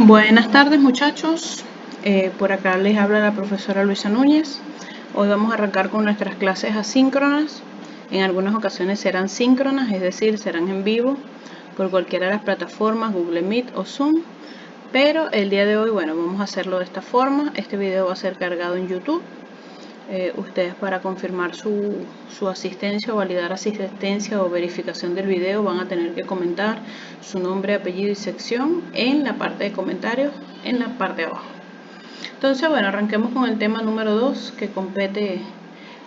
Buenas tardes muchachos, por acá les habla la profesora Luisa Núñez. Hoy vamos a arrancar con nuestras clases asíncronas. En algunas ocasiones serán síncronas, es decir, serán en vivo por cualquiera de las plataformas Google Meet o Zoom. Pero el día de hoy, bueno, vamos a hacerlo de esta forma. Este video va a ser cargado en YouTube. Ustedes para confirmar su asistencia o validar asistencia o verificación del video van a tener que comentar su nombre, apellido y sección en la parte de comentarios en la parte de abajo. Entonces, bueno, arranquemos con el tema número 2 que compete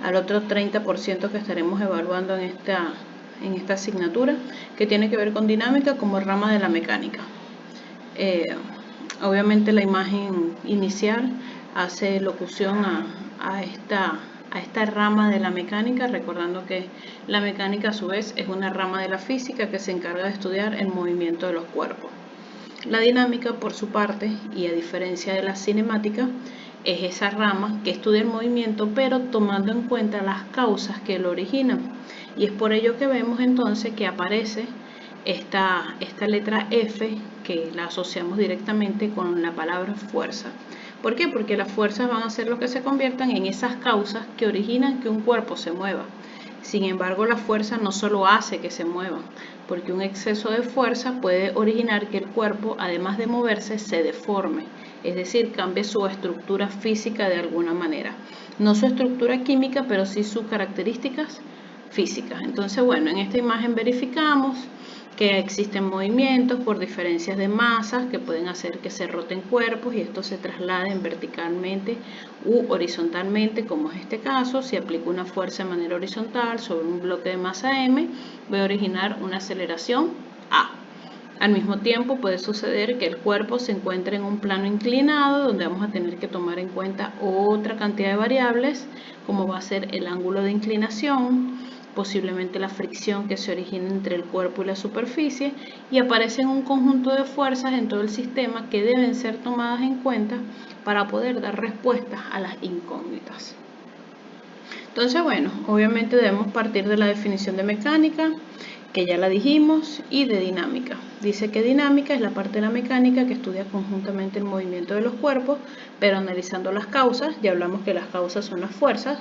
al otro 30% que estaremos evaluando en esta asignatura, que tiene que ver con dinámica como rama de la mecánica. Obviamente la imagen inicial hace locución a esta rama de la mecánica, recordando que la mecánica a su vez es una rama de la física que se encarga de estudiar el movimiento de los cuerpos. La dinámica, por su parte, y a diferencia de la cinemática, es esa rama que estudia el movimiento, pero tomando en cuenta las causas que lo originan. Y es por ello que vemos entonces que aparece esta letra F, que la asociamos directamente con la palabra fuerza. ¿Por qué? Porque las fuerzas van a ser lo que se conviertan en esas causas que originan que un cuerpo se mueva. Sin embargo, la fuerza no solo hace que se mueva, porque un exceso de fuerza puede originar que el cuerpo, además de moverse, se deforme, es decir, cambie su estructura física de alguna manera. No su estructura química, pero sí sus características físicas. Entonces, bueno, en esta imagen verificamos que existen movimientos por diferencias de masas que pueden hacer que se roten cuerpos y estos se trasladen verticalmente u horizontalmente, como es este caso. Si aplico una fuerza de manera horizontal sobre un bloque de masa m, voy a originar una aceleración a. Al mismo tiempo puede suceder que el cuerpo se encuentre en un plano inclinado, donde vamos a tener que tomar en cuenta otra cantidad de variables, como va a ser el ángulo de inclinación, posiblemente la fricción que se origina entre el cuerpo y la superficie, y aparecen un conjunto de fuerzas en todo el sistema que deben ser tomadas en cuenta para poder dar respuestas a las incógnitas. Entonces, bueno, obviamente debemos partir de la definición de mecánica, que ya la dijimos, y de dinámica. Dice que dinámica es la parte de la mecánica que estudia conjuntamente el movimiento de los cuerpos, pero analizando las causas. Ya hablamos que las causas son las fuerzas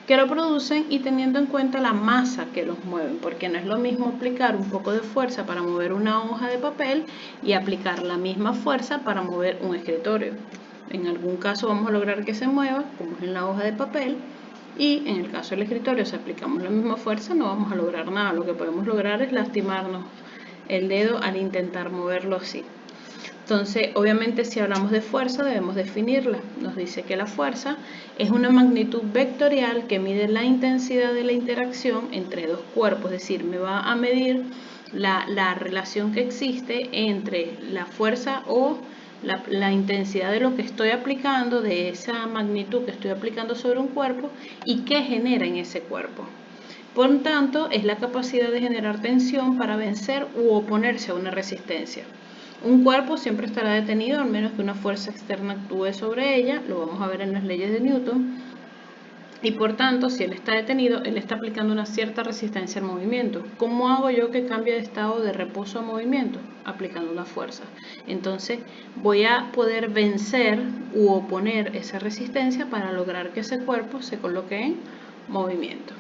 que lo producen y teniendo en cuenta la masa que los mueven, porque no es lo mismo aplicar un poco de fuerza para mover una hoja de papel y aplicar la misma fuerza para mover un escritorio. En algún caso vamos a lograr que se mueva, como es en la hoja de papel, y en el caso del escritorio, si aplicamos la misma fuerza, no vamos a lograr nada. Lo que podemos lograr es lastimarnos el dedo al intentar moverlo así. Entonces, obviamente, si hablamos de fuerza, debemos definirla. Nos dice que la fuerza es una magnitud vectorial que mide la intensidad de la interacción entre dos cuerpos. Es decir, me va a medir la relación que existe entre la fuerza o la intensidad de lo que estoy aplicando, de esa magnitud que estoy aplicando sobre un cuerpo y qué genera en ese cuerpo. Por tanto, es la capacidad de generar tensión para vencer u oponerse a una resistencia. Un cuerpo siempre estará detenido al menos que una fuerza externa actúe sobre ella, lo vamos a ver en las leyes de Newton. Y por tanto, si él está detenido, él está aplicando una cierta resistencia al movimiento. ¿Cómo hago yo que cambie de estado de reposo a movimiento? Aplicando una fuerza. Entonces, voy a poder vencer u oponer esa resistencia para lograr que ese cuerpo se coloque en movimiento.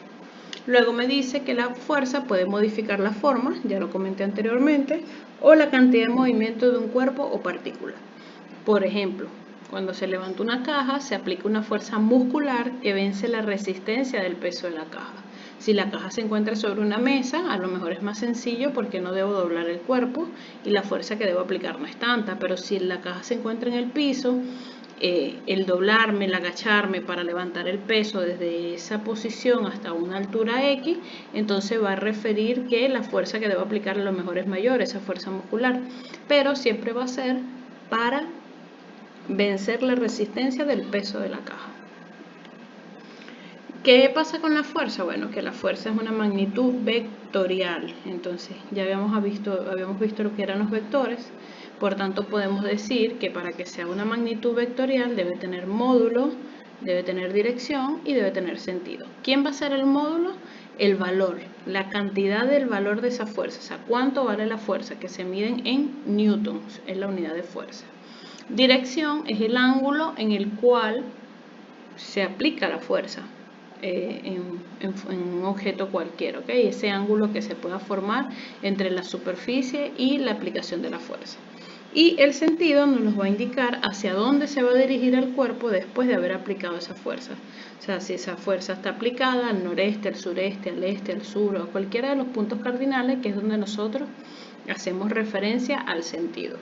Luego me dice que la fuerza puede modificar la forma, ya lo comenté anteriormente, o la cantidad de movimiento de un cuerpo o partícula. Por ejemplo, cuando se levanta una caja, se aplica una fuerza muscular que vence la resistencia del peso de la caja. Si la caja se encuentra sobre una mesa, a lo mejor es más sencillo porque no debo doblar el cuerpo y la fuerza que debo aplicar no es tanta, pero si la caja se encuentra en el piso, el doblarme, el agacharme para levantar el peso desde esa posición hasta una altura X, entonces va a referir que la fuerza que debo aplicar a lo mejor es mayor, esa fuerza muscular, pero siempre va a ser para vencer la resistencia del peso de la caja. ¿Qué pasa con la fuerza? Bueno, que la fuerza es una magnitud vectorial. Entonces, ya habíamos visto lo que eran los vectores. Por tanto, podemos decir que para que sea una magnitud vectorial debe tener módulo, debe tener dirección y debe tener sentido. ¿Quién va a ser el módulo? El valor, la cantidad del valor de esa fuerza. O sea, cuánto vale la fuerza, que se miden en newtons, es la unidad de fuerza. Dirección es el ángulo en el cual se aplica la fuerza en un objeto cualquiera, ¿ok? Ese ángulo que se pueda formar entre la superficie y la aplicación de la fuerza. Y el sentido nos va a indicar hacia dónde se va a dirigir el cuerpo después de haber aplicado esa fuerza. O sea, si esa fuerza está aplicada al noreste, al sureste, al este, al sur o a cualquiera de los puntos cardinales, que es donde nosotros hacemos referencia al sentido.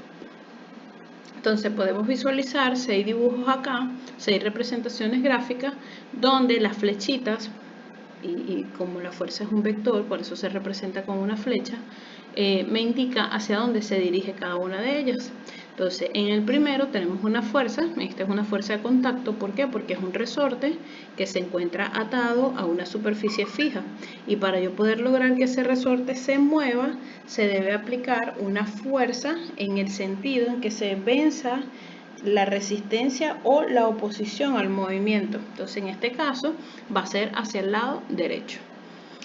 Entonces podemos visualizar 6 dibujos acá, 6 representaciones gráficas, donde las flechitas, y como la fuerza es un vector, por eso se representa con una flecha, me indica hacia dónde se dirige cada una de ellas. Entonces, en el primero tenemos una fuerza, esta es una fuerza de contacto, ¿por qué? Porque es un resorte que se encuentra atado a una superficie fija, y para yo poder lograr que ese resorte se mueva, se debe aplicar una fuerza en el sentido en que se venza la resistencia o la oposición al movimiento. Entonces, en este caso va a ser hacia el lado derecho.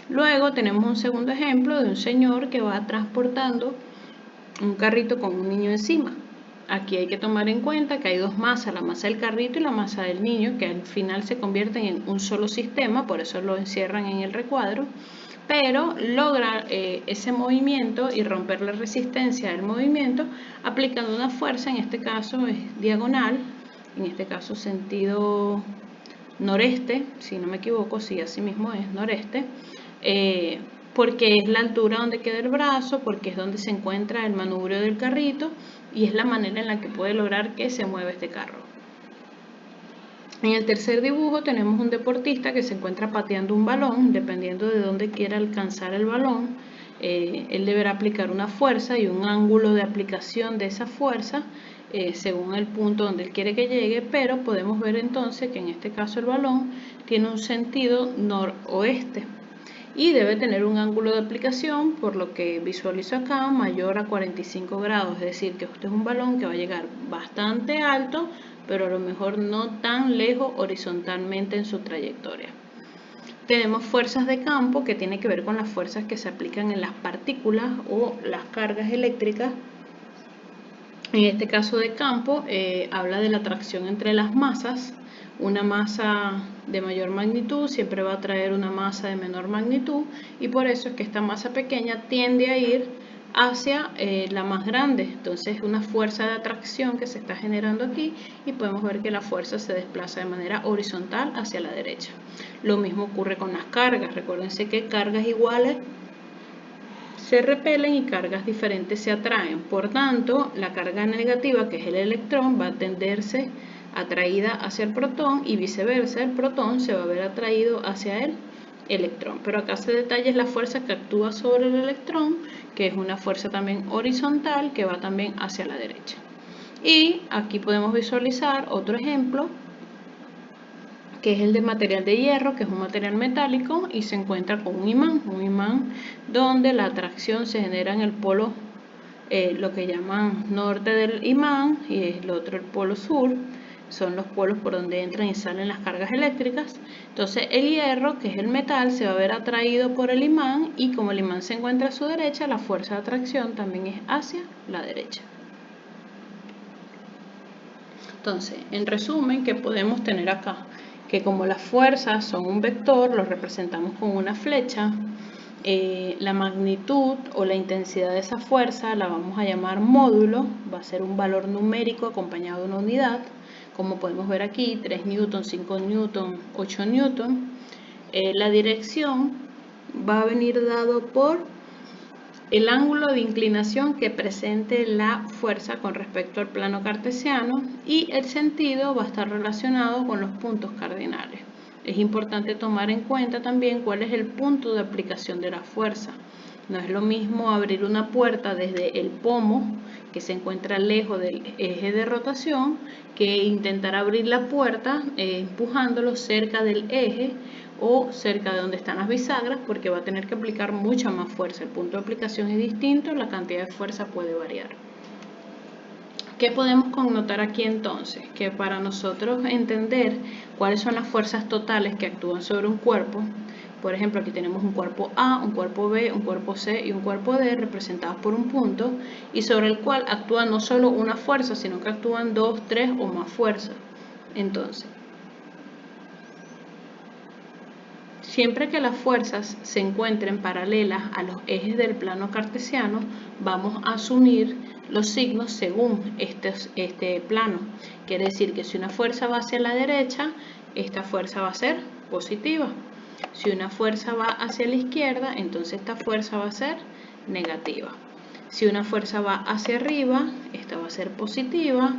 Luego tenemos un segundo ejemplo de un señor que va transportando un carrito con un niño encima. Aquí hay que tomar en cuenta que hay dos masas, la masa del carrito y la masa del niño, que al final se convierten en un solo sistema, por eso lo encierran en el recuadro, pero logra ese movimiento y romper la resistencia del movimiento aplicando una fuerza, en este caso es diagonal, en este caso sentido noreste, si no me equivoco, sí, así mismo es noreste, porque es la altura donde queda el brazo, porque es donde se encuentra el manubrio del carrito y es la manera en la que puede lograr que se mueva este carro. En el tercer dibujo tenemos un deportista que se encuentra pateando un balón, dependiendo de dónde quiera alcanzar el balón. Él deberá aplicar una fuerza y un ángulo de aplicación de esa fuerza según el punto donde él quiere que llegue, pero podemos ver entonces que en este caso el balón tiene un sentido noroeste y debe tener un ángulo de aplicación, por lo que visualizo acá, mayor a 45 grados, es decir, que este es un balón que va a llegar bastante alto, pero a lo mejor no tan lejos horizontalmente en su trayectoria. Tenemos fuerzas de campo, que tiene que ver con las fuerzas que se aplican en las partículas o las cargas eléctricas. En este caso de campo, habla de la atracción entre las masas. Una masa de mayor magnitud siempre va a atraer una masa de menor magnitud, y por eso es que esta masa pequeña tiende a ir hacia la más grande. Entonces, una fuerza de atracción que se está generando aquí, y podemos ver que la fuerza se desplaza de manera horizontal hacia la derecha. Lo mismo ocurre con las cargas. Recuérdense que cargas iguales se repelen y cargas diferentes se atraen. Por tanto, la carga negativa, que es el electrón, va a tenderse atraída hacia el protón, y viceversa, el protón se va a ver atraído hacia el electrón. Pero acá se detalla la fuerza que actúa sobre el electrón, que es una fuerza también horizontal que va también hacia la derecha. Y aquí podemos visualizar otro ejemplo, que es el de material de hierro, que es un material metálico y se encuentra con un imán donde la atracción se genera en el polo, lo que llaman norte del imán, y el otro el polo sur. Son los polos por donde entran y salen las cargas eléctricas. Entonces el hierro, que es el metal, se va a ver atraído por el imán, y como el imán se encuentra a su derecha, la fuerza de atracción también es hacia la derecha. Entonces, en resumen, ¿qué podemos tener acá? Que como las fuerzas son un vector, lo representamos con una flecha. La magnitud o la intensidad de esa fuerza la vamos a llamar módulo, va a ser un valor numérico acompañado de una unidad, como podemos ver aquí, 3 newton, 5 newton, 8 newton. La dirección va a venir dado por el ángulo de inclinación que presente la fuerza con respecto al plano cartesiano, y el sentido va a estar relacionado con los puntos cardinales. Es importante tomar en cuenta también cuál es el punto de aplicación de la fuerza. No es lo mismo abrir una puerta desde el pomo, que se encuentra lejos del eje de rotación, que intentar abrir la puerta empujándolo cerca del eje o cerca de donde están las bisagras, porque va a tener que aplicar mucha más fuerza. El punto de aplicación es distinto, la cantidad de fuerza puede variar. ¿Qué podemos connotar aquí entonces? Que para nosotros entender cuáles son las fuerzas totales que actúan sobre un cuerpo, Por ejemplo, aquí tenemos un cuerpo A, un cuerpo B, un cuerpo C y un cuerpo D representados por un punto y sobre el cual actúa no solo una fuerza, sino que actúan 2, 3 o más fuerzas. Entonces, siempre que las fuerzas se encuentren paralelas a los ejes del plano cartesiano, vamos a asumir los signos según este plano. Quiere decir que si una fuerza va hacia la derecha, esta fuerza va a ser positiva. Si una fuerza va hacia la izquierda, entonces esta fuerza va a ser negativa. Si una fuerza va hacia arriba, esta va a ser positiva.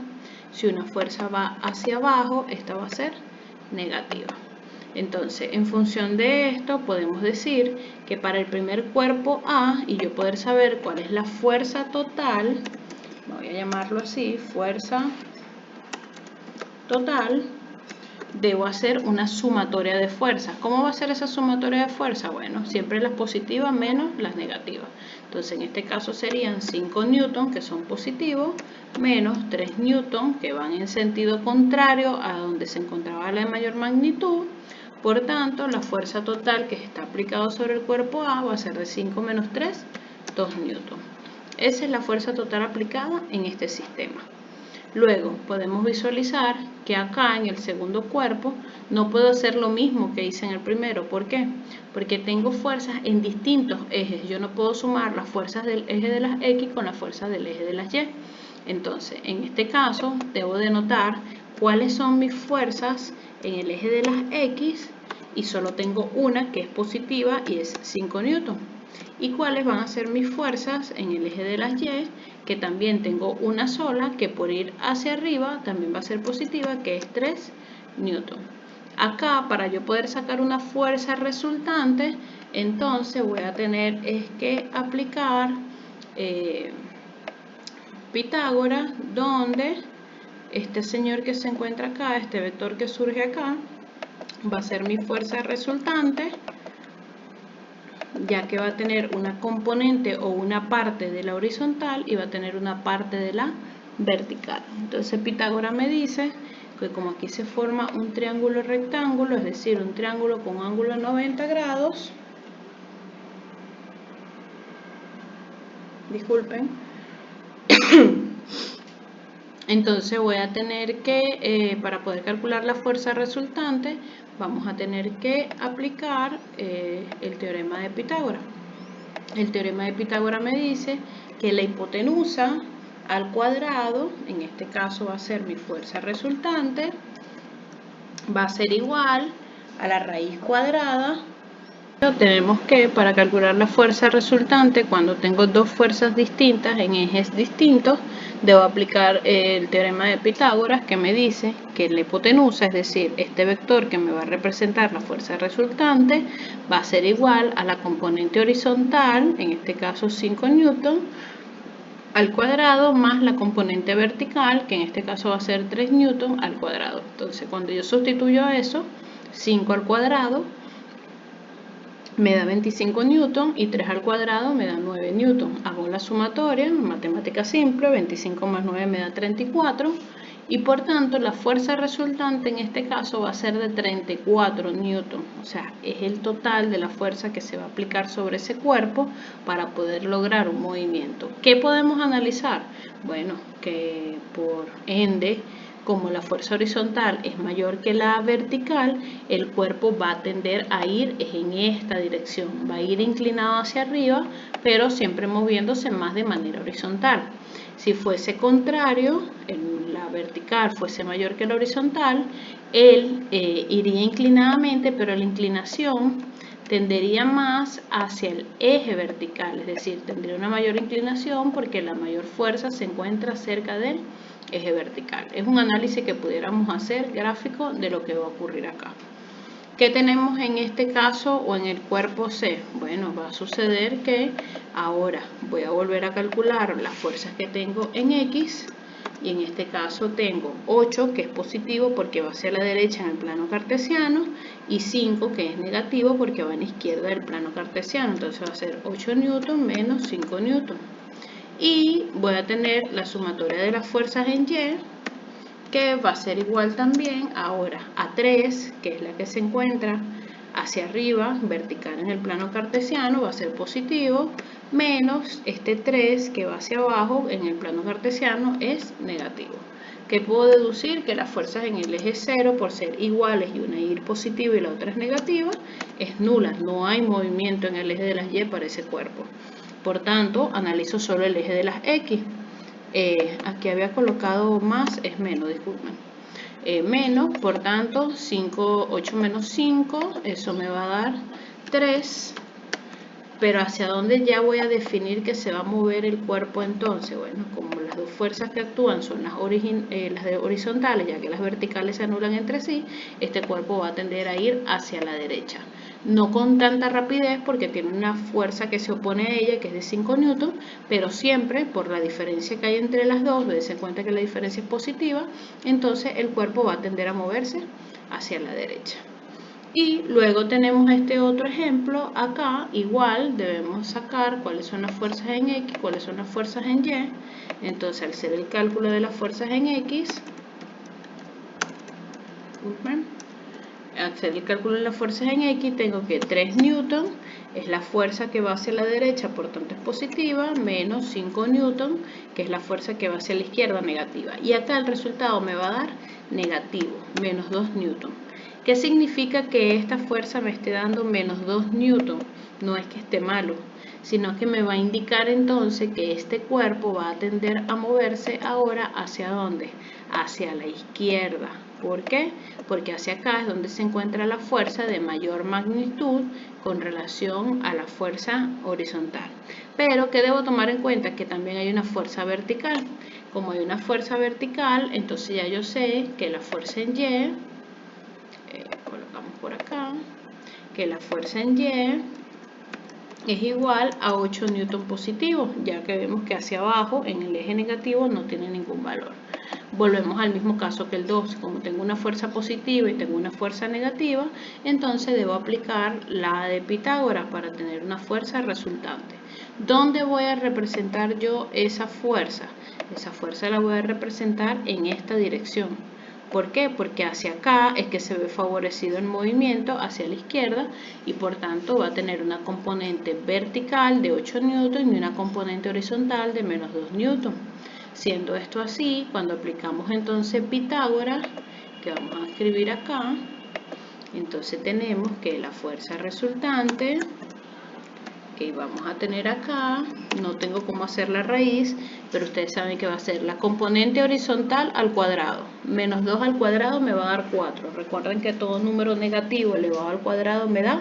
Si una fuerza va hacia abajo, esta va a ser negativa. Entonces, en función de esto, podemos decir que para el primer cuerpo A, y yo poder saber cuál es la fuerza total, voy a llamarlo así, fuerza total, debo hacer una sumatoria de fuerzas. ¿Cómo va a ser esa sumatoria de fuerzas? Bueno, siempre las positivas menos las negativas. Entonces, en este caso serían 5 newton, que son positivos, menos 3 newton, que van en sentido contrario a donde se encontraba la mayor magnitud. Por tanto, la fuerza total que está aplicada sobre el cuerpo A va a ser de 5 menos 3, 2 newton. Esa es la fuerza total aplicada en este sistema. Luego podemos visualizar que acá en el segundo cuerpo no puedo hacer lo mismo que hice en el primero. ¿Por qué? Porque tengo fuerzas en distintos ejes. Yo no puedo sumar las fuerzas del eje de las X con las fuerzas del eje de las Y. Entonces, en este caso, debo denotar cuáles son mis fuerzas en el eje de las X y solo tengo una que es positiva y es 5 newton. ¿Y cuáles van a ser mis fuerzas en el eje de las Y? Que también tengo una sola, que por ir hacia arriba también va a ser positiva, que es 3 newton. Acá, para yo poder sacar una fuerza resultante, entonces voy a tener que aplicar Pitágoras, donde este señor que se encuentra acá, este vector que surge acá, va a ser mi fuerza resultante, ya que va a tener una componente o una parte de la horizontal y va a tener una parte de la vertical. Entonces Pitágoras me dice que como aquí se forma un triángulo rectángulo, es decir, un triángulo con ángulo de 90 grados, disculpen, entonces voy a tener que, para poder calcular la fuerza resultante, vamos a tener que aplicar el teorema de Pitágoras. El teorema de Pitágoras me dice que la hipotenusa al cuadrado, en este caso va a ser mi fuerza resultante, va a ser igual a la raíz cuadrada. Tenemos que, para calcular la fuerza resultante, cuando tengo dos fuerzas distintas en ejes distintos, debo aplicar el teorema de Pitágoras, que me dice que la hipotenusa, es decir, este vector que me va a representar la fuerza resultante, va a ser igual a la componente horizontal, en este caso 5 newton, al cuadrado, más la componente vertical, que en este caso va a ser 3 newton al cuadrado. Entonces, cuando yo sustituyo eso, 5 al cuadrado me da 25 newton y 3 al cuadrado me da 9 newton. Hago la sumatoria, matemática simple, 25 más 9 me da 34 y por tanto la fuerza resultante en este caso va a ser de 34 newton. O sea, es el total de la fuerza que se va a aplicar sobre ese cuerpo para poder lograr un movimiento. ¿Qué podemos analizar? Bueno, que por ende, como la fuerza horizontal es mayor que la vertical, el cuerpo va a tender a ir en esta dirección, va a ir inclinado hacia arriba, pero siempre moviéndose más de manera horizontal. Si fuese contrario, la vertical fuese mayor que la horizontal, él iría inclinadamente, pero la inclinación tendería más hacia el eje vertical, es decir, tendría una mayor inclinación porque la mayor fuerza se encuentra cerca del eje vertical. Es un análisis que pudiéramos hacer gráfico de lo que va a ocurrir acá. ¿Qué tenemos en este caso o en el cuerpo C? Bueno, va a suceder que ahora voy a volver a calcular las fuerzas que tengo en X y en este caso tengo 8 que es positivo porque va hacia la derecha en el plano cartesiano y 5 que es negativo porque va a la izquierda del plano cartesiano. Entonces va a ser 8 newton menos 5 newton. Y voy a tener la sumatoria de las fuerzas en Y, que va a ser igual también ahora a 3, que es la que se encuentra hacia arriba, vertical en el plano cartesiano, va a ser positivo, menos este 3 que va hacia abajo en el plano cartesiano es negativo. ¿Qué puedo deducir? Que las fuerzas en el eje 0, por ser iguales y una ir positiva y la otra es negativa, es nula. No hay movimiento en el eje de las Y para ese cuerpo. Por tanto, analizo solo el eje de las X. Aquí había colocado más, es menos, disculpen. Menos, por tanto, 8 menos 5, eso me va a dar 3. Pero ¿hacia dónde ya voy a definir que se va a mover el cuerpo entonces? Bueno, como las dos fuerzas que actúan son las horizontales, ya que las verticales se anulan entre sí, este cuerpo va a tender a ir hacia la derecha. No con tanta rapidez porque tiene una fuerza que se opone a ella, que es de 5 newton, pero siempre por la diferencia que hay entre las dos, dense cuenta que la diferencia es positiva, entonces el cuerpo va a tender a moverse hacia la derecha. Y luego tenemos este otro ejemplo acá, igual debemos sacar cuáles son las fuerzas en X, cuáles son las fuerzas en Y. Entonces al hacer el cálculo de las fuerzas en X, al hacer el cálculo de las fuerzas en X tengo que 3 newton es la fuerza que va hacia la derecha, por tanto es positiva, menos 5 newton, que es la fuerza que va hacia la izquierda, negativa. Y acá el resultado me va a dar negativo, menos 2 newton. ¿Qué significa que esta fuerza me esté dando menos 2 newton? No es que esté malo, sino que me va a indicar entonces que este cuerpo va a tender a moverse ahora ¿hacia dónde? Hacia la izquierda. ¿Por qué? Porque hacia acá es donde se encuentra la fuerza de mayor magnitud con relación a la fuerza horizontal. Pero ¿qué debo tomar en cuenta? Que también hay una fuerza vertical. Como hay una fuerza vertical, entonces ya yo sé que la fuerza en Y, colocamos por acá, que la fuerza en Y es igual a 8 newton positivos, ya que vemos que hacia abajo en el eje negativo no tiene ningún valor. Volvemos al mismo caso que el 2, como tengo una fuerza positiva y tengo una fuerza negativa, entonces debo aplicar la de Pitágoras para tener una fuerza resultante. ¿Dónde voy a representar yo esa fuerza? Esa fuerza la voy a representar en esta dirección. ¿Por qué? Porque hacia acá es que se ve favorecido el movimiento hacia la izquierda y por tanto va a tener una componente vertical de 8 newton y una componente horizontal de menos 2 newton. Siendo esto así, cuando aplicamos entonces Pitágoras, que vamos a escribir acá, entonces tenemos que la fuerza resultante que vamos a tener acá, no tengo cómo hacer la raíz, pero ustedes saben que va a ser la componente horizontal al cuadrado. Menos 2 al cuadrado me va a dar 4. Recuerden que todo número negativo elevado al cuadrado me da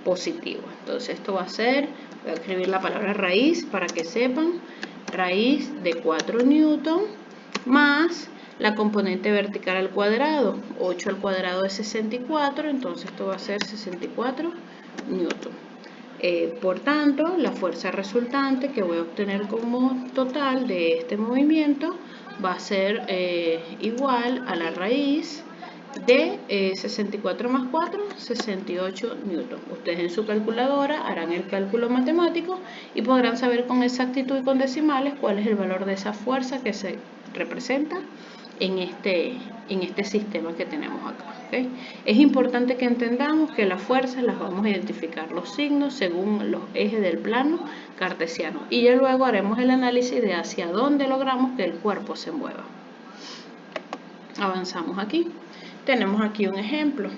positivo. Entonces esto va a ser, voy a escribir la palabra raíz para que sepan, raíz de 4 newton más la componente vertical al cuadrado. 8 al cuadrado es 64, entonces esto va a ser 64 newton. Por tanto, la fuerza resultante que voy a obtener como total de este movimiento va a ser igual a la raíz de 64 más 4, 68 newton. Ustedes en su calculadora harán el cálculo matemático y podrán saber con exactitud y con decimales cuál es el valor de esa fuerza que se representa en este sistema que tenemos acá. ¿Okay? Es importante que entendamos que las fuerzas las vamos a identificar los signos según los ejes del plano cartesiano y ya luego haremos el análisis de hacia dónde logramos que el cuerpo se mueva. Avanzamos aquí. Tenemos aquí un ejemplo.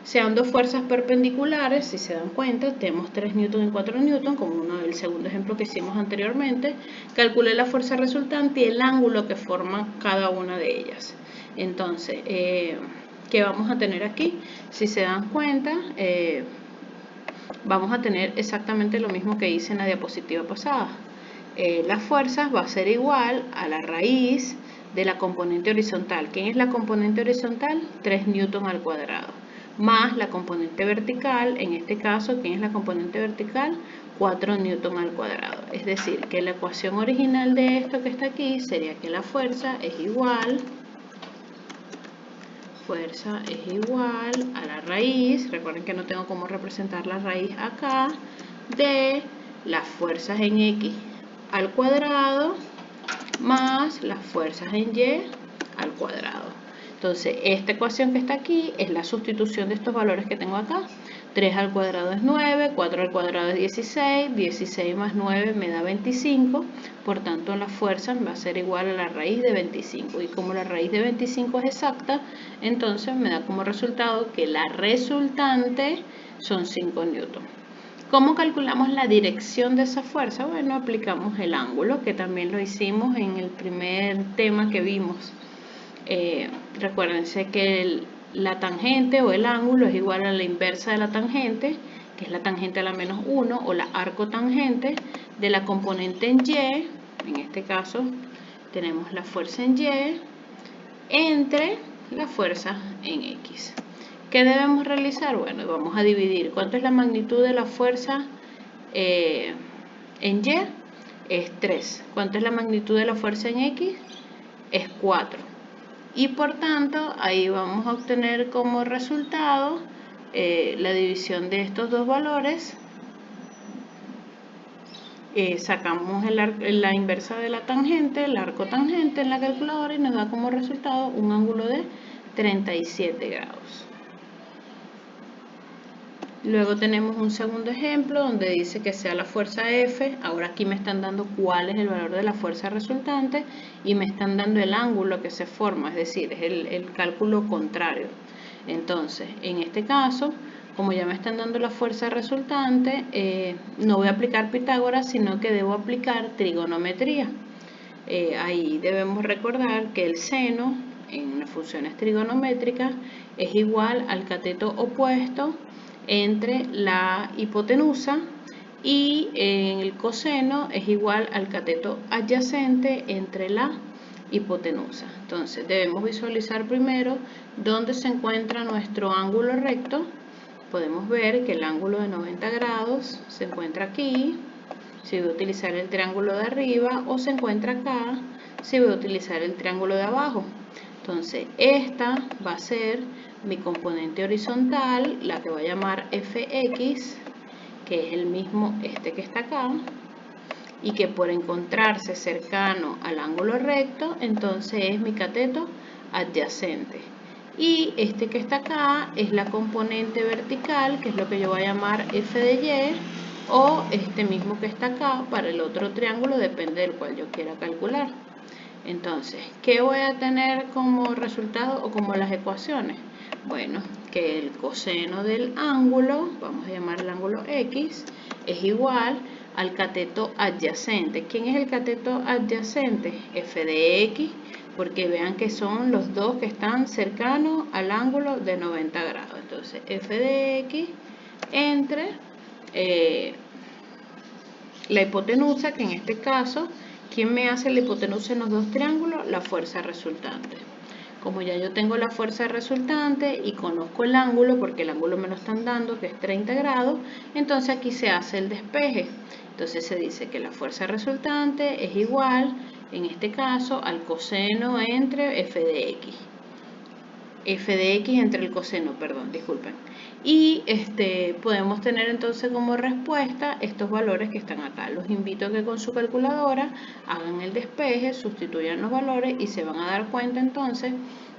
Sean dos fuerzas perpendiculares, si se dan cuenta, tenemos 3 newton y 4 newton, como uno del segundo ejemplo que hicimos anteriormente. Calculé la fuerza resultante y el ángulo que forma cada una de ellas. Entonces, ¿qué vamos a tener aquí? Si se dan cuenta, vamos a tener exactamente lo mismo que hice en la diapositiva pasada. La fuerza va a ser igual a la raíz de la componente horizontal. ¿Quién es la componente horizontal? 3 newton al cuadrado. Más la componente vertical, en este caso, ¿quién es la componente vertical? 4 newton al cuadrado. Es decir, que la ecuación original de esto que está aquí sería que la fuerza es igual a la raíz, recuerden que no tengo cómo representar la raíz acá, de las fuerzas en X al cuadrado más las fuerzas en Y al cuadrado. Entonces, esta ecuación que está aquí es la sustitución de estos valores que tengo acá. 3 al cuadrado es 9, 4 al cuadrado es 16, 16 más 9 me da 25, por tanto la fuerza va a ser igual a la raíz de 25, y como la raíz de 25 es exacta, entonces me da como resultado que la resultante son 5 newton. ¿Cómo calculamos la dirección de esa fuerza? Bueno, aplicamos el ángulo, que también lo hicimos en el primer tema que vimos. Recuérdense que la tangente o el ángulo es igual a la inversa de la tangente, que es la tangente a la menos 1, o la arcotangente de la componente en Y. En este caso tenemos la fuerza en Y entre la fuerza en X. ¿Qué debemos realizar? Bueno, vamos a dividir. ¿Cuánto es la magnitud de la fuerza en Y? Es 3. ¿Cuánto es la magnitud de la fuerza en X? Es 4. Y por tanto, ahí vamos a obtener como resultado la división de estos dos valores. Sacamos la inversa de la tangente, el arco tangente en la calculadora, y nos da como resultado un ángulo de 37 grados. Luego tenemos un segundo ejemplo donde dice que sea la fuerza F. Ahora aquí me están dando cuál es el valor de la fuerza resultante y me están dando el ángulo que se forma, es decir, es el cálculo contrario. Entonces, en este caso, como ya me están dando la fuerza resultante, no voy a aplicar Pitágoras, sino que debo aplicar trigonometría. Ahí debemos recordar que el seno en las funciones trigonométricas es igual al cateto opuesto entre la hipotenusa, y en el coseno es igual al cateto adyacente entre la hipotenusa. Entonces debemos visualizar primero dónde se encuentra nuestro ángulo recto. Podemos ver que el ángulo de 90 grados se encuentra aquí, si voy a utilizar el triángulo de arriba, o se encuentra acá, si voy a utilizar el triángulo de abajo. Entonces esta va a ser mi componente horizontal, la que voy a llamar fx, que es el mismo que está acá, y que por encontrarse cercano al ángulo recto, entonces es mi cateto adyacente. Y este que está acá es la componente vertical, que es lo que yo voy a llamar f de y, o este mismo que está acá para el otro triángulo, depende del cual yo quiera calcular. Entonces, ¿qué voy a tener como resultado o como las ecuaciones? Bueno, que el coseno del ángulo, vamos a llamar el ángulo X, es igual al cateto adyacente. ¿Quién es el cateto adyacente? F de X, porque vean que son los dos que están cercanos al ángulo de 90 grados. Entonces, F de X entre la hipotenusa, que en este caso, ¿quién me hace la hipotenusa en los dos triángulos? La fuerza resultante. Como ya yo tengo la fuerza resultante y conozco el ángulo, porque el ángulo me lo están dando, que es 30 grados, entonces aquí se hace el despeje. Entonces se dice que la fuerza resultante es igual, en este caso, al coseno entre f de x. F de x entre el coseno, perdón, disculpen. Y podemos tener entonces como respuesta estos valores que están acá. Los invito a que con su calculadora hagan el despeje, sustituyan los valores y se van a dar cuenta entonces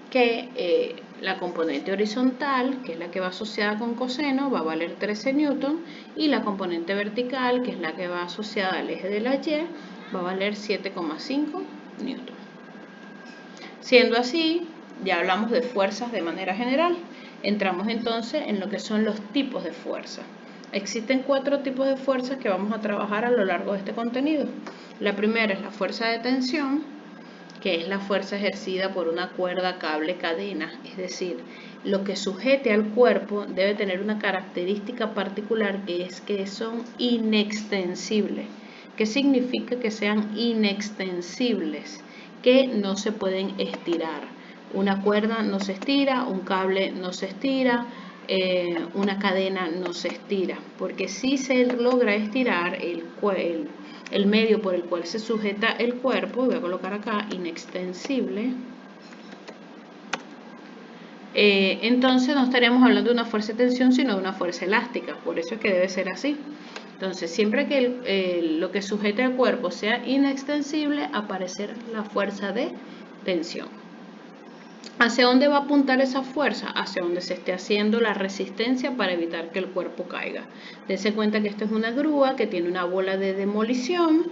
que la componente horizontal, que es la que va asociada con coseno, va a valer 13 newton, y la componente vertical, que es la que va asociada al eje de la y, va a valer 7,5 newton. Siendo así, ya hablamos de fuerzas de manera general. Entramos entonces en lo que son los tipos de fuerza. Existen 4 tipos de fuerzas que vamos a trabajar a lo largo de este contenido. La primera es la fuerza de tensión, que es la fuerza ejercida por una cuerda, cable, cadena. Es decir, lo que sujete al cuerpo debe tener una característica particular, que es que son inextensibles. ¿Qué significa que sean inextensibles? Que no se pueden estirar. Una cuerda no se estira, un cable no se estira, una cadena no se estira, porque si se logra estirar el medio por el cual se sujeta el cuerpo, voy a colocar acá inextensible, entonces no estaríamos hablando de una fuerza de tensión, sino de una fuerza elástica. Por eso es que debe ser así. Entonces, siempre que lo que sujete al cuerpo sea inextensible, aparecerá la fuerza de tensión. ¿Hacia dónde va a apuntar esa fuerza? Hacia donde se esté haciendo la resistencia para evitar que el cuerpo caiga. Dense cuenta que esta es una grúa que tiene una bola de demolición.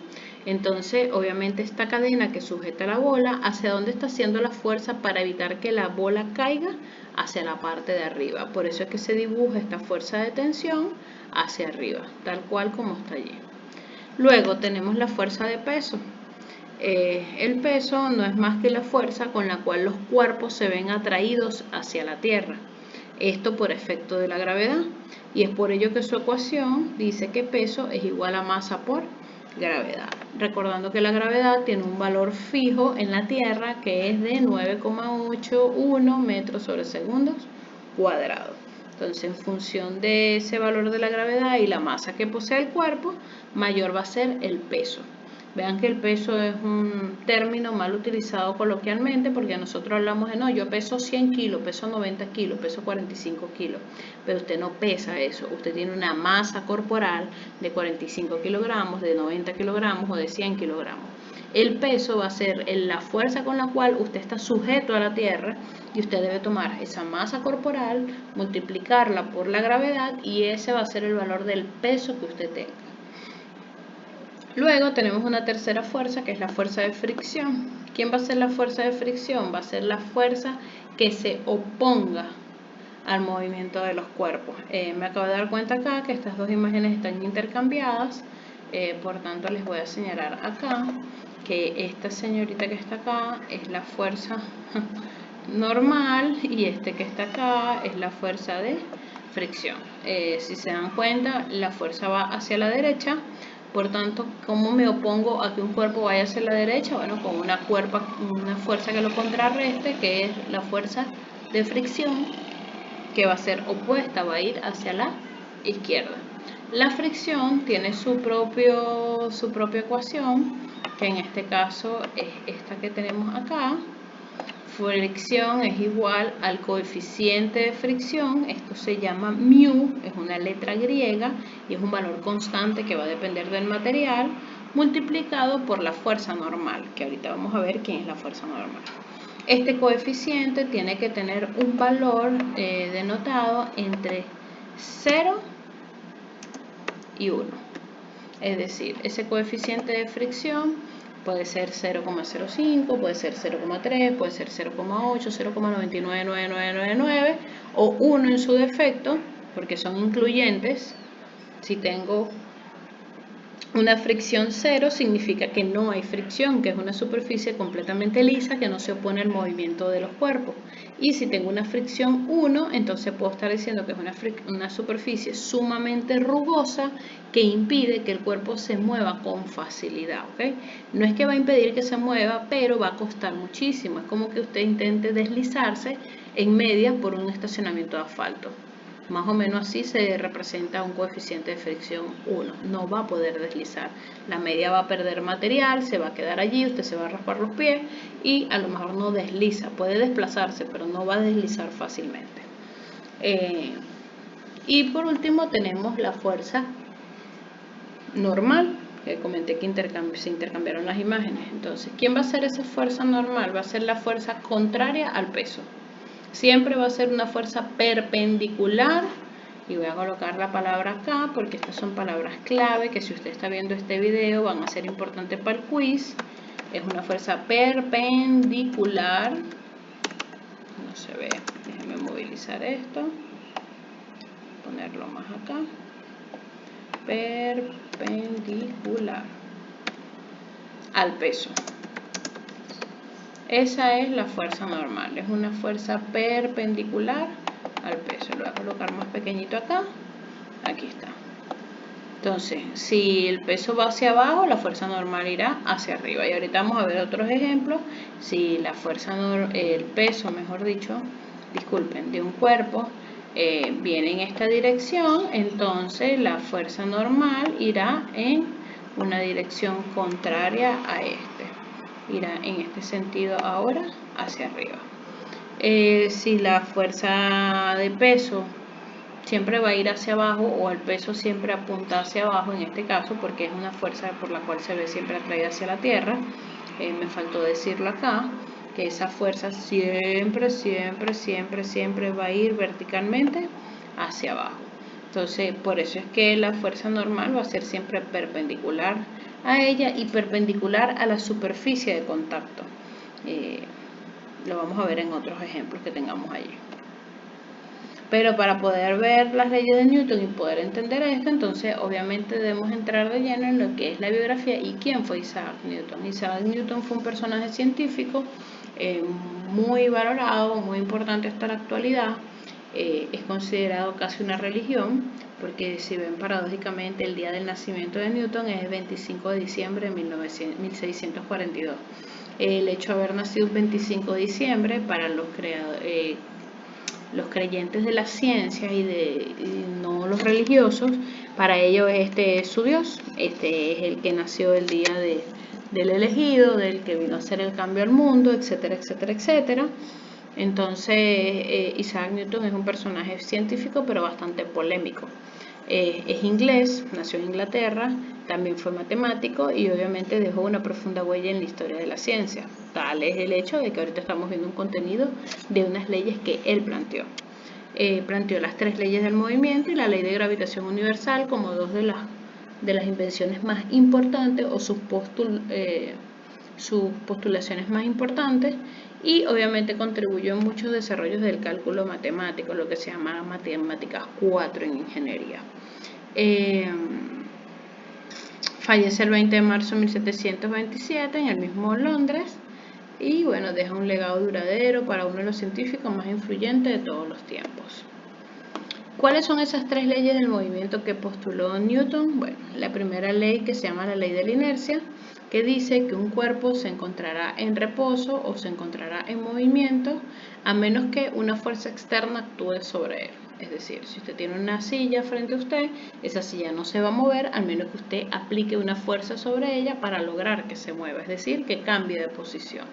Entonces, obviamente esta cadena que sujeta la bola, ¿hacia dónde está haciendo la fuerza para evitar que la bola caiga? Hacia la parte de arriba. Por eso es que se dibuja esta fuerza de tensión hacia arriba, tal cual como está allí. Luego tenemos la fuerza de peso. El peso no es más que la fuerza con la cual los cuerpos se ven atraídos hacia la Tierra. Esto por efecto de la gravedad. Y es por ello que su ecuación dice que peso es igual a masa por gravedad. Recordando que la gravedad tiene un valor fijo en la Tierra que es de 9,81 metros sobre segundos cuadrados. Entonces, en función de ese valor de la gravedad y la masa que posee el cuerpo, mayor va a ser el peso. Vean que el peso es un término mal utilizado coloquialmente porque nosotros hablamos de no, yo peso 100 kilos, peso 90 kilos, peso 45 kilos, pero usted no pesa eso, usted tiene una masa corporal de 45 kilogramos, de 90 kilogramos o de 100 kilogramos. El peso va a ser la fuerza con la cual usted está sujeto a la Tierra y usted debe tomar esa masa corporal, multiplicarla por la gravedad y ese va a ser el valor del peso que usted tenga. Luego tenemos una tercera fuerza que es la fuerza de fricción. ¿Quién va a ser la fuerza de fricción? Va a ser la fuerza que se oponga al movimiento de los cuerpos. Me acabo de dar cuenta acá que estas dos imágenes están intercambiadas, por tanto les voy a señalar acá que esta señorita que está acá es la fuerza normal y este que está acá es la fuerza de fricción. Si se dan cuenta, la fuerza va hacia la derecha. Por tanto, ¿cómo me opongo a que un cuerpo vaya hacia la derecha? Bueno, con una fuerza que lo contrarreste, que es la fuerza de fricción, que va a ser opuesta, va a ir hacia la izquierda. La fricción tiene su propia ecuación, que en este caso es esta que tenemos acá. Fricción es igual al coeficiente de fricción, esto se llama mu, es una letra griega y es un valor constante que va a depender del material, multiplicado por la fuerza normal, que ahorita vamos a ver quién es la fuerza normal. Este coeficiente tiene que tener un valor denotado entre 0 y 1, es decir, ese coeficiente de fricción puede ser 0,05, puede ser 0,3, puede ser 0,8, 0,999999 o 1 en su defecto, porque son incluyentes. Si tengo una fricción 0 significa que no hay fricción, que es una superficie completamente lisa que no se opone al movimiento de los cuerpos. Y si tengo una fricción 1, entonces puedo estar diciendo que es una superficie sumamente rugosa que impide que el cuerpo se mueva con facilidad, ¿ok? No es que va a impedir que se mueva, pero va a costar muchísimo. Es como que usted intente deslizarse en media por un estacionamiento de asfalto. Más o menos así se representa un coeficiente de fricción 1. No va a poder deslizar. La media va a perder material, se va a quedar allí, usted se va a raspar los pies y a lo mejor no desliza. Puede desplazarse, pero no va a deslizar fácilmente. Y por último tenemos la fuerza normal, que comenté que se intercambiaron las imágenes. Entonces, ¿quién va a ser esa fuerza normal? Va a ser la fuerza contraria al peso. Siempre va a ser una fuerza perpendicular, y voy a colocar la palabra acá porque estas son palabras clave que si usted está viendo este video van a ser importantes para el quiz. Es una fuerza perpendicular, no se ve, déjenme movilizar esto, ponerlo más acá, perpendicular al peso. Esa es la fuerza normal, es una fuerza perpendicular al peso. Lo voy a colocar más pequeño acá, aquí está. Entonces, si el peso va hacia abajo, la fuerza normal irá hacia arriba. Y ahorita vamos a ver otros ejemplos. Si la fuerza, el peso, mejor dicho, disculpen, de un cuerpo viene en esta dirección, entonces la fuerza normal irá en una dirección contraria a este. Irá en este sentido ahora hacia arriba. Si la fuerza de peso siempre va a ir hacia abajo o el peso siempre apunta hacia abajo en este caso porque es una fuerza por la cual se ve siempre atraída hacia la Tierra, me faltó decirlo acá, esa fuerza siempre va a ir verticalmente hacia abajo. Entonces, por eso es que la fuerza normal va a ser siempre perpendicular a ella y perpendicular a la superficie de contacto. Lo vamos a ver en otros ejemplos que tengamos allí. Pero para poder ver las leyes de Newton y poder entender esto, entonces obviamente debemos entrar de lleno en lo que es la biografía y quién fue Isaac Newton. Isaac Newton fue un personaje científico muy valorado, muy importante hasta la actualidad. Es considerado casi una religión, porque si ven paradójicamente el día del nacimiento de Newton es el 25 de diciembre de 1642. El hecho de haber nacido el 25 de diciembre para los creyentes de la ciencia y no los religiosos, para ellos este es su Dios, este es el que nació el día del elegido, del que vino a hacer el cambio al mundo, etcétera, etcétera, etcétera. Entonces Isaac Newton es un personaje científico pero bastante polémico. Es inglés, nació en Inglaterra, también fue matemático y obviamente dejó una profunda huella en la historia de la ciencia. Tal es el hecho de que ahorita estamos viendo un contenido de unas leyes que él planteó. Planteó las 3 leyes del movimiento y la ley de gravitación universal como 2 de las invenciones más importantes o sus postulaciones más importantes, y obviamente contribuyó en muchos desarrollos del cálculo matemático, lo que se llama matemáticas 4 en ingeniería. Fallece el 20 de marzo de 1727 en el mismo Londres y bueno, deja un legado duradero para uno de los científicos más influyentes de todos los tiempos. ¿Cuáles son esas 3 leyes del movimiento que postuló Newton? Bueno, la primera ley, que se llama la ley de la inercia, que dice que un cuerpo se encontrará en reposo o se encontrará en movimiento a menos que una fuerza externa actúe sobre él. Es decir, si usted tiene una silla frente a usted, esa silla no se va a mover al menos que usted aplique una fuerza sobre ella para lograr que se mueva, es decir, que cambie de posición.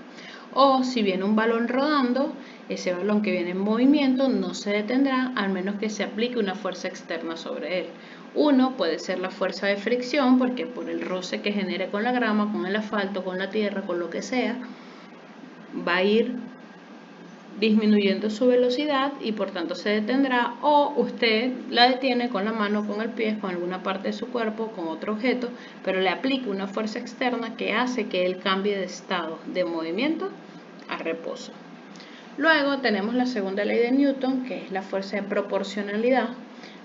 O si viene un balón rodando, ese balón que viene en movimiento no se detendrá al menos que se aplique una fuerza externa sobre él. Uno puede ser la fuerza de fricción, porque por el roce que genere con la grama, con el asfalto, con la tierra, con lo que sea, va a ir disminuyendo su velocidad y por tanto se detendrá, o usted la detiene con la mano, con el pie, con alguna parte de su cuerpo, con otro objeto, pero le aplica una fuerza externa que hace que él cambie de estado de movimiento a reposo. Luego tenemos la segunda ley de Newton, que es la fuerza de proporcionalidad,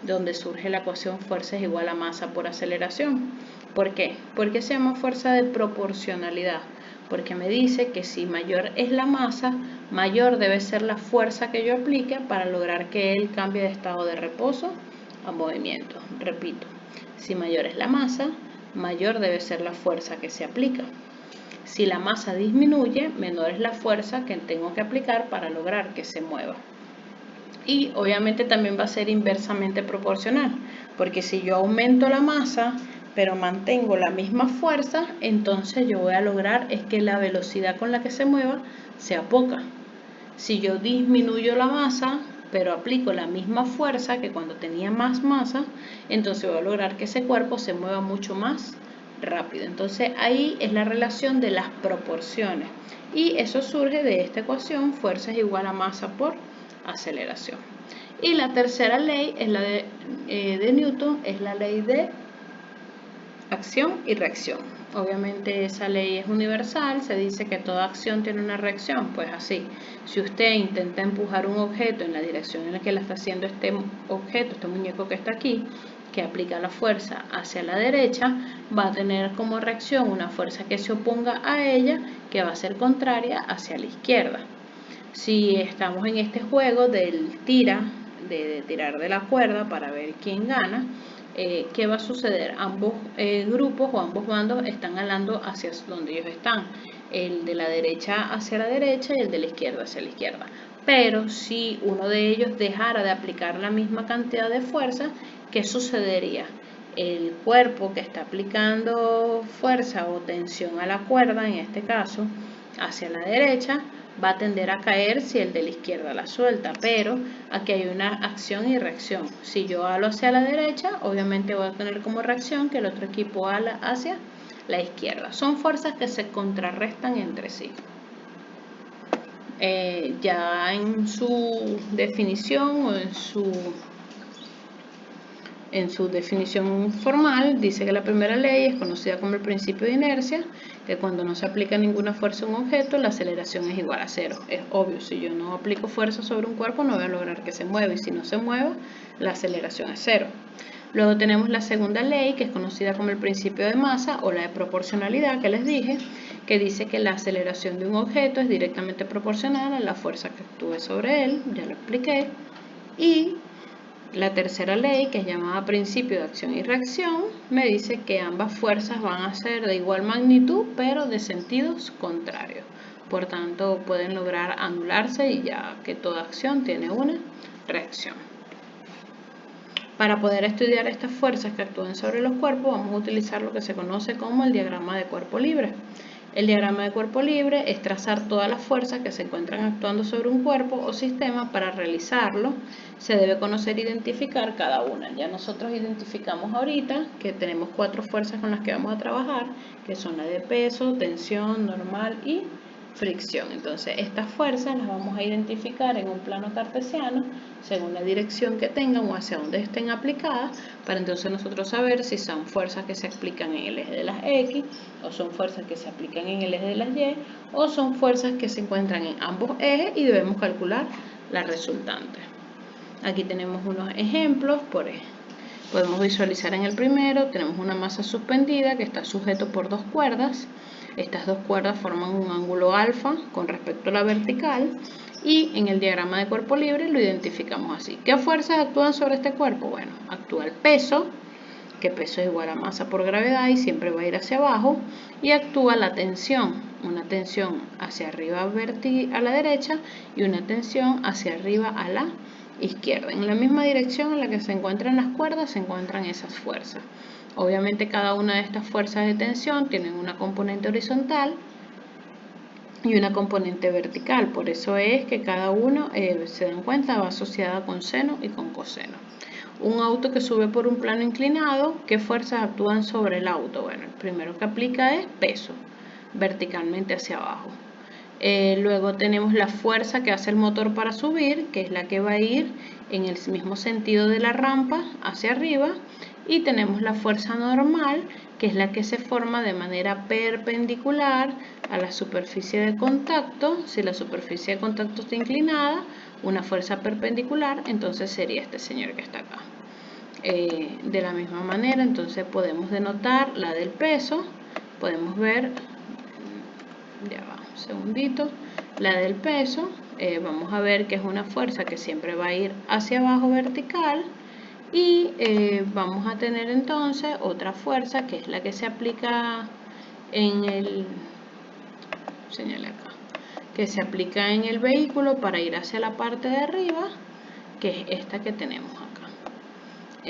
donde surge la ecuación fuerza es igual a masa por aceleración. ¿Por qué? ¿Por qué se llama fuerza de proporcionalidad? Porque me dice que si mayor es la masa, mayor debe ser la fuerza que yo aplique para lograr que él cambie de estado de reposo a movimiento. Repito, si mayor es la masa, mayor debe ser la fuerza que se aplica. Si la masa disminuye, menor es la fuerza que tengo que aplicar para lograr que se mueva. Y obviamente también va a ser inversamente proporcional, porque si yo aumento la masa pero mantengo la misma fuerza, entonces yo voy a lograr es que la velocidad con la que se mueva sea poca. Si yo disminuyo la masa pero aplico la misma fuerza que cuando tenía más masa, entonces voy a lograr que ese cuerpo se mueva mucho más rápido. Entonces ahí es la relación de las proporciones y eso surge de esta ecuación, fuerza es igual a masa por aceleración. Y la tercera ley es la de Newton, es la ley de acción y reacción. Obviamente esa ley es universal, se dice que toda acción tiene una reacción, pues así, si usted intenta empujar un objeto en la dirección en la que la está haciendo este objeto, este muñeco que está aquí, que aplica la fuerza hacia la derecha, va a tener como reacción una fuerza que se oponga a ella, que va a ser contraria hacia la izquierda. Si estamos en este juego del tirar de la cuerda para ver quién gana, ¿qué va a suceder? Ambos grupos o ambos bandos están jalando hacia donde ellos están, el de la derecha hacia la derecha y el de la izquierda hacia la izquierda. Pero si uno de ellos dejara de aplicar la misma cantidad de fuerza, ¿qué sucedería? El cuerpo que está aplicando fuerza o tensión a la cuerda, en este caso, hacia la derecha, va a tender a caer si el de la izquierda la suelta, pero aquí hay una acción y reacción. Si yo halo hacia la derecha, obviamente voy a tener como reacción que el otro equipo ala hacia la izquierda. Son fuerzas que se contrarrestan entre sí. ya en su definición o en su definición formal dice que la primera ley es conocida como el principio de inercia, que cuando no se aplica ninguna fuerza a un objeto, la aceleración es igual a cero. Es obvio, si yo no aplico fuerza sobre un cuerpo, no voy a lograr que se mueva, y si no se mueva, la aceleración es cero. Luego tenemos la segunda ley, que es conocida como el principio de masa o la de proporcionalidad, que les dije, que dice que la aceleración de un objeto es directamente proporcional a la fuerza que actúe sobre él, ya lo expliqué. Y la tercera ley, que es llamada principio de acción y reacción, me dice que ambas fuerzas van a ser de igual magnitud, pero de sentidos contrarios. Por tanto, pueden lograr anularse, y ya que toda acción tiene una reacción. Para poder estudiar estas fuerzas que actúan sobre los cuerpos, vamos a utilizar lo que se conoce como el diagrama de cuerpo libre. El diagrama de cuerpo libre es trazar todas las fuerzas que se encuentran actuando sobre un cuerpo o sistema. Para realizarlo, se debe conocer e identificar cada una. Ya nosotros identificamos ahorita que tenemos 4 fuerzas con las que vamos a trabajar, que son la de peso, tensión, normal y fricción. Entonces, estas fuerzas las vamos a identificar en un plano cartesiano según la dirección que tengan o hacia dónde estén aplicadas, para entonces nosotros saber si son fuerzas que se aplican en el eje de las X, o son fuerzas que se aplican en el eje de las Y, o son fuerzas que se encuentran en ambos ejes, y debemos calcular la resultante. Aquí tenemos unos ejemplos. Podemos visualizar en el primero, tenemos una masa suspendida que está sujeto por 2 cuerdas. Estas 2 cuerdas forman un ángulo alfa con respecto a la vertical, y en el diagrama de cuerpo libre lo identificamos así. ¿Qué fuerzas actúan sobre este cuerpo? Bueno, actúa el peso, que peso es igual a masa por gravedad y siempre va a ir hacia abajo, y actúa la tensión, una tensión hacia arriba a la derecha y una tensión hacia arriba a la izquierda. En la misma dirección en la que se encuentran las cuerdas se encuentran esas fuerzas. Obviamente cada una de estas fuerzas de tensión tienen una componente horizontal y una componente vertical, por eso es que cada uno, se dan cuenta, va asociada con seno y con coseno. Un auto que sube por un plano inclinado, ¿qué fuerzas actúan sobre el auto? Bueno, el primero que aplica es peso, verticalmente hacia abajo. Luego tenemos la fuerza que hace el motor para subir, que es la que va a ir en el mismo sentido de la rampa hacia arriba. Y tenemos la fuerza normal, que es la que se forma de manera perpendicular a la superficie de contacto. Si la superficie de contacto está inclinada, una fuerza perpendicular, entonces sería este señor que está acá. De la misma manera, entonces podemos denotar la del peso. Podemos ver, ya va, un segundito, la del peso. Vamos a ver que es una fuerza que siempre va a ir hacia abajo vertical. Y vamos a tener entonces otra fuerza, que es la que se aplica en el, señale acá, que se aplica en el vehículo para ir hacia la parte de arriba, que es esta que tenemos acá.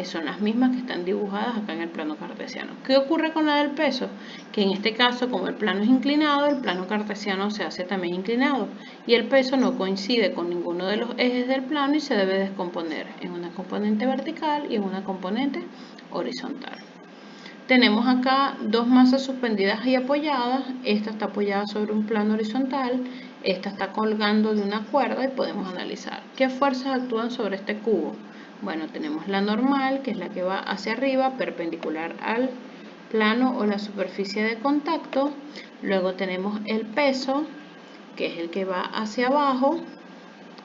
Son las mismas que están dibujadas acá en el plano cartesiano. ¿Qué ocurre con la del peso? Que en este caso, como el plano es inclinado, el plano cartesiano se hace también inclinado, y el peso no coincide con ninguno de los ejes del plano y se debe descomponer en una componente vertical y en una componente horizontal. Tenemos acá 2 masas suspendidas y apoyadas. Esta está apoyada sobre un plano horizontal, esta está colgando de una cuerda, y podemos analizar qué fuerzas actúan sobre este cubo. Bueno, tenemos la normal, que es la que va hacia arriba, perpendicular al plano o la superficie de contacto. Luego tenemos el peso, que es el que va hacia abajo.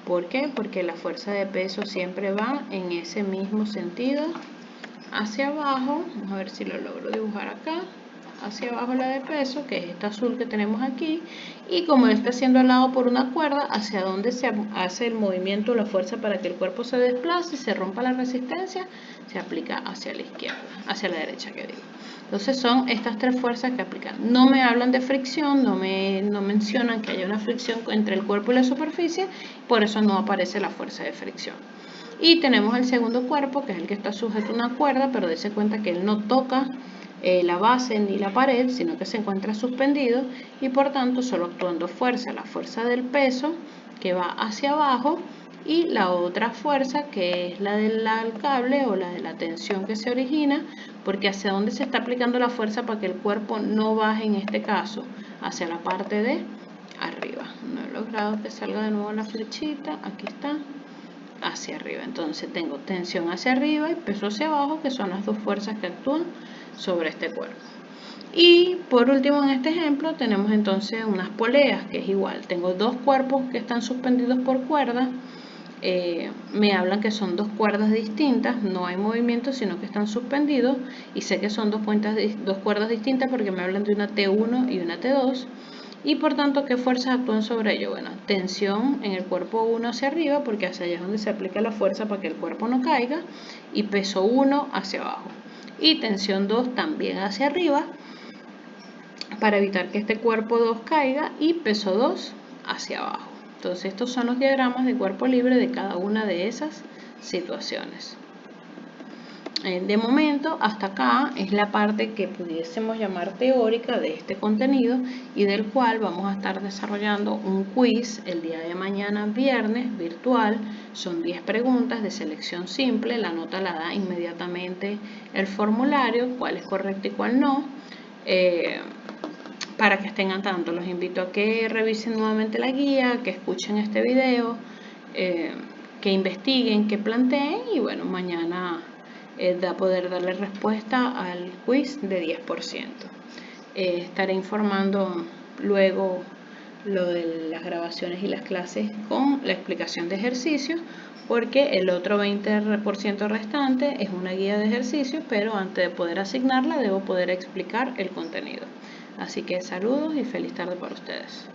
¿Por qué? Porque la fuerza de peso siempre va en ese mismo sentido, hacia abajo. Vamos a ver si lo logro dibujar acá. Hacia abajo la de peso, que es esta azul que tenemos aquí, y como él está siendo alado por una cuerda, hacia donde se hace el movimiento, la fuerza para que el cuerpo se desplace y se rompa la resistencia, se aplica hacia la izquierda, hacia la derecha, que digo. Entonces son estas 3 fuerzas que aplican. No me hablan de fricción, no mencionan que haya una fricción entre el cuerpo y la superficie, por eso no aparece la fuerza de fricción. Y tenemos el segundo cuerpo, que es el que está sujeto a una cuerda, pero dése cuenta que él no toca la base ni la pared, sino que se encuentra suspendido, y por tanto solo actúan 2 fuerzas: la fuerza del peso, que va hacia abajo, y la otra fuerza, que es la del cable o la de la tensión que se origina, porque hacia dónde se está aplicando la fuerza para que el cuerpo no baje, en este caso hacia la parte de arriba. No he logrado que salga de nuevo la flechita, aquí está, hacia arriba. Entonces tengo tensión hacia arriba y peso hacia abajo, que son las dos fuerzas que actúan sobre este cuerpo. Y por último, en este ejemplo tenemos entonces unas poleas, que es igual. Tengo dos cuerpos que están suspendidos por cuerdas. Me hablan que son dos cuerdas distintas, no hay movimiento sino que están suspendidos, y sé que son dos cuerdas distintas porque me hablan de una T1 y una T2, y por tanto, ¿qué fuerzas actúan sobre ello? Bueno, tensión en el cuerpo 1 hacia arriba, porque hacia allá es donde se aplica la fuerza para que el cuerpo no caiga, y peso 1 hacia abajo, y tensión 2 también hacia arriba, para evitar que este cuerpo 2 caiga, y peso 2 hacia abajo. Entonces estos son los diagramas de cuerpo libre de cada una de esas situaciones. De momento, hasta acá es la parte que pudiésemos llamar teórica de este contenido, y del cual vamos a estar desarrollando un quiz el día de mañana, viernes, virtual. Son 10 preguntas de selección simple, la nota la da inmediatamente el formulario, cuál es correcto y cuál no. Para que estén al tanto, los invito a que revisen nuevamente la guía, que escuchen este video, que investiguen, que planteen, y bueno, mañana poder darle respuesta al quiz de 10%. Estaré informando luego lo de las grabaciones y las clases con la explicación de ejercicios, porque el otro 20% restante es una guía de ejercicios, pero antes de poder asignarla debo poder explicar el contenido. Así que saludos y feliz tarde para ustedes.